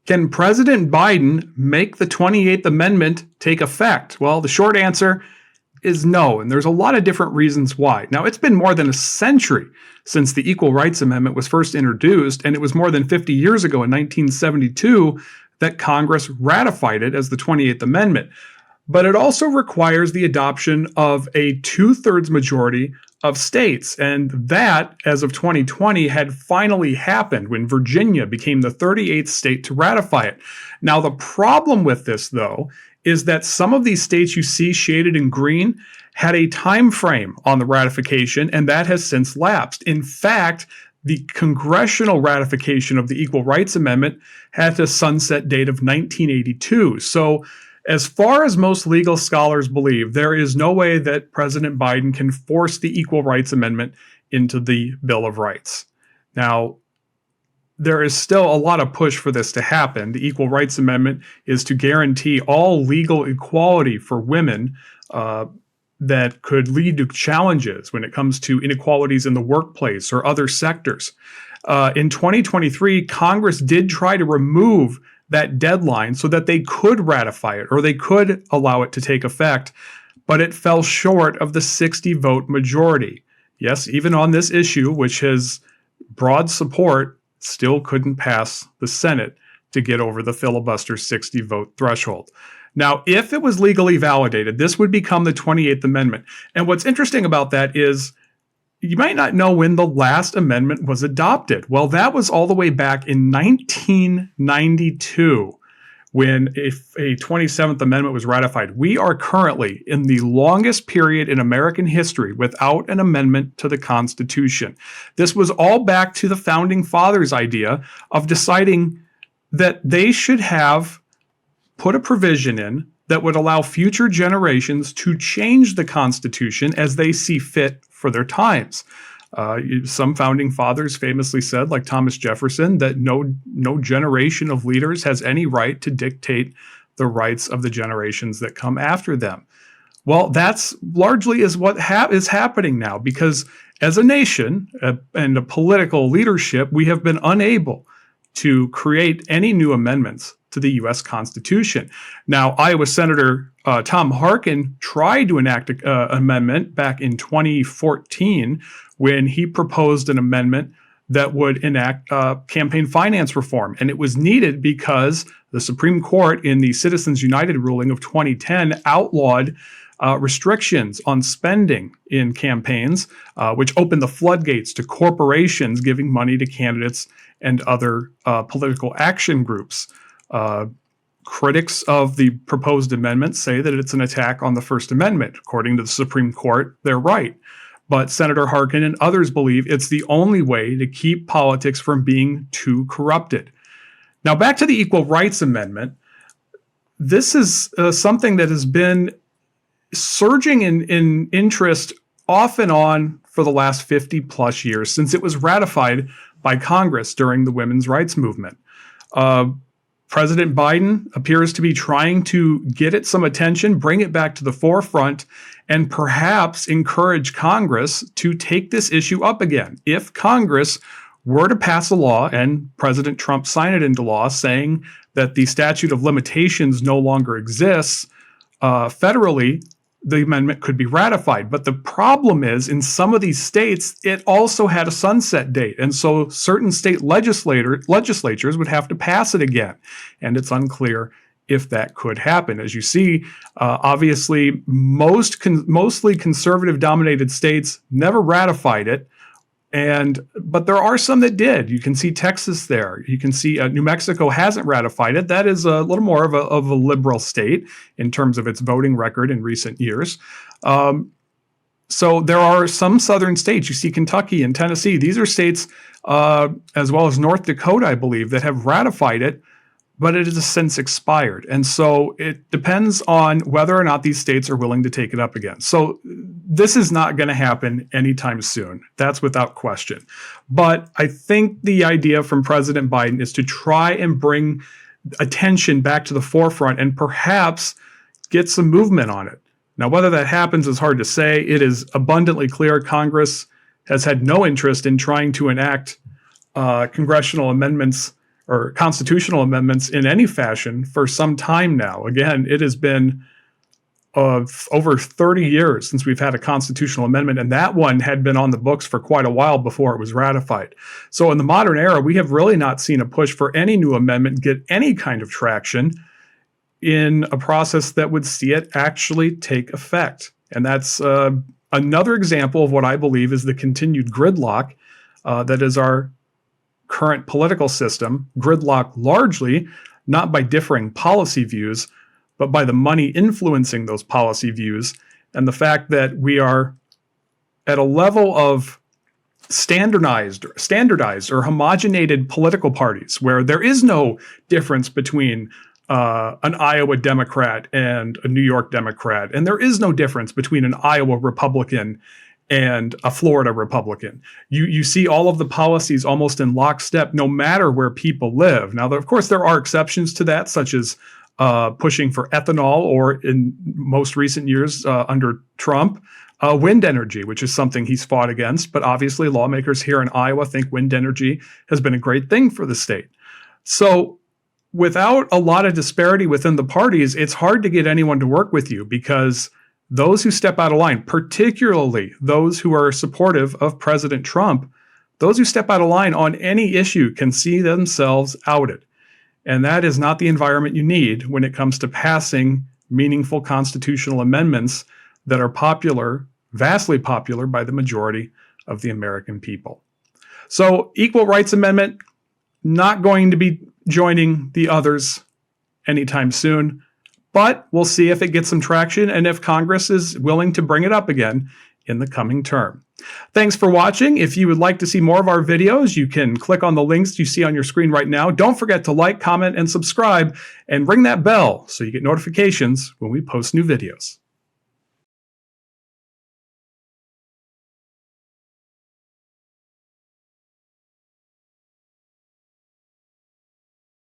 Can President Biden make the 28th Amendment take effect? Well, the short answer is no, and there's a lot of different reasons why. Now, it's been more than a century since the Equal Rights Amendment was first introduced, and it was more than 50 years ago in 1972 that Congress ratified it as the 28th Amendment. But it also requires the adoption of a two-thirds majority of states. And that, as of 2020, had finally happened when Virginia became the 38th state to ratify it. Now, the problem with this, though, is that some of these states you see shaded in green had a time frame on the ratification, and that has since lapsed. In fact, the congressional ratification of the Equal Rights Amendment had a sunset date of 1982. So, as far as most legal scholars believe, there is no way that President Biden can force the Equal Rights Amendment into the Bill of Rights. Now, there is still a lot of push for this to happen. The Equal Rights Amendment is to guarantee all legal equality for women that could lead to challenges when it comes to inequalities in the workplace or other sectors. In 2023, Congress did try to remove that deadline so that they could ratify it or they could allow it to take effect, but it fell short of the 60-vote majority. Yes, even on this issue, which has broad support, still couldn't pass the Senate to get over the filibuster 60-vote threshold. Now, if it was legally validated, this would become the 28th Amendment. And what's interesting about that is you might not know when the last amendment was adopted. Well, that was all the way back in 1992 when a 27th Amendment was ratified. We are currently in the longest period in American history without an amendment to the Constitution. This was all back to the Founding Fathers' idea of deciding that they should have put a provision in that would allow future generations to change the Constitution as they see fit for their times. Some founding fathers famously said, like Thomas Jefferson, that no generation of leaders has any right to dictate the rights of the generations that come after them. Well, that's largely is what is happening now, because as a nation and a political leadership, we have been unable to create any new amendments to the U.S. Constitution. Now, Iowa Senator Tom Harkin tried to enact an amendment back in 2014 when he proposed an amendment that would enact campaign finance reform. And it was needed because the Supreme Court in the Citizens United ruling of 2010 outlawed restrictions on spending in campaigns, which opened the floodgates to corporations giving money to candidates and other political action groups. Critics of the proposed amendment say that it's an attack on the First Amendment. According to the Supreme Court, they're right. But Senator Harkin and others believe it's the only way to keep politics from being too corrupted. Now, back to the Equal Rights Amendment. This is something that has been surging in interest off and on for the last 50 plus years since it was ratified by Congress during the women's rights movement. President Biden appears to be trying to get it some attention, bring it back to the forefront, and perhaps encourage Congress to take this issue up again. If Congress were to pass a law and President Trump sign it into law saying that the statute of limitations no longer exists, federally, the amendment could be ratified. But the problem is, in some of these states, it also had a sunset date. And so certain state legislatures would have to pass it again. And it's unclear if that could happen. As you see, obviously, mostly conservative-dominated states never ratified it. But there are some that did. You can see Texas there. You can see New Mexico hasn't ratified it. That is a little more of a liberal state in terms of its voting record in recent years. So there are some southern states. You see Kentucky and Tennessee. These are states, as well as North Dakota, I believe, that have ratified it, but it has since expired. And so it depends on whether or not these states are willing to take it up again. So this is not going to happen anytime soon. That's without question. But I think the idea from President Biden is to try and bring attention back to the forefront and perhaps get some movement on it. Now, whether that happens is hard to say. It is abundantly clear Congress has had no interest in trying to enact congressional amendments or constitutional amendments in any fashion for some time now. Again, it has been over 30 years since we've had a constitutional amendment, and that one had been on the books for quite a while before it was ratified. So in the modern era, we have really not seen a push for any new amendment get any kind of traction in a process that would see it actually take effect. And that's another example of what I believe is the continued gridlock that is our current political system, gridlock largely not by differing policy views, but by the money influencing those policy views, and the fact that we are at a level of standardized or homogenated political parties where there is no difference between an Iowa Democrat and a New York Democrat, and there is no difference between an Iowa Republican and a Florida Republican. You see all of the policies almost in lockstep, no matter where people live. Now, of course, there are exceptions to that, such as pushing for ethanol, or in most recent years under Trump, wind energy, which is something he's fought against. But obviously, lawmakers here in Iowa think wind energy has been a great thing for the state. So without a lot of disparity within the parties, it's hard to get anyone to work with you, because those who step out of line, particularly those who are supportive of President Trump, those who step out of line on any issue can see themselves outed. And that is not the environment you need when it comes to passing meaningful constitutional amendments that are popular, vastly popular by the majority of the American people. So, Equal Rights Amendment, not going to be joining the others anytime soon, but we'll see if it gets some traction and if Congress is willing to bring it up again in the coming term. Thanks for watching. If you would like to see more of our videos, you can click on the links you see on your screen right now. Don't forget to like, comment, and subscribe, and ring that bell so you get notifications when we post new videos.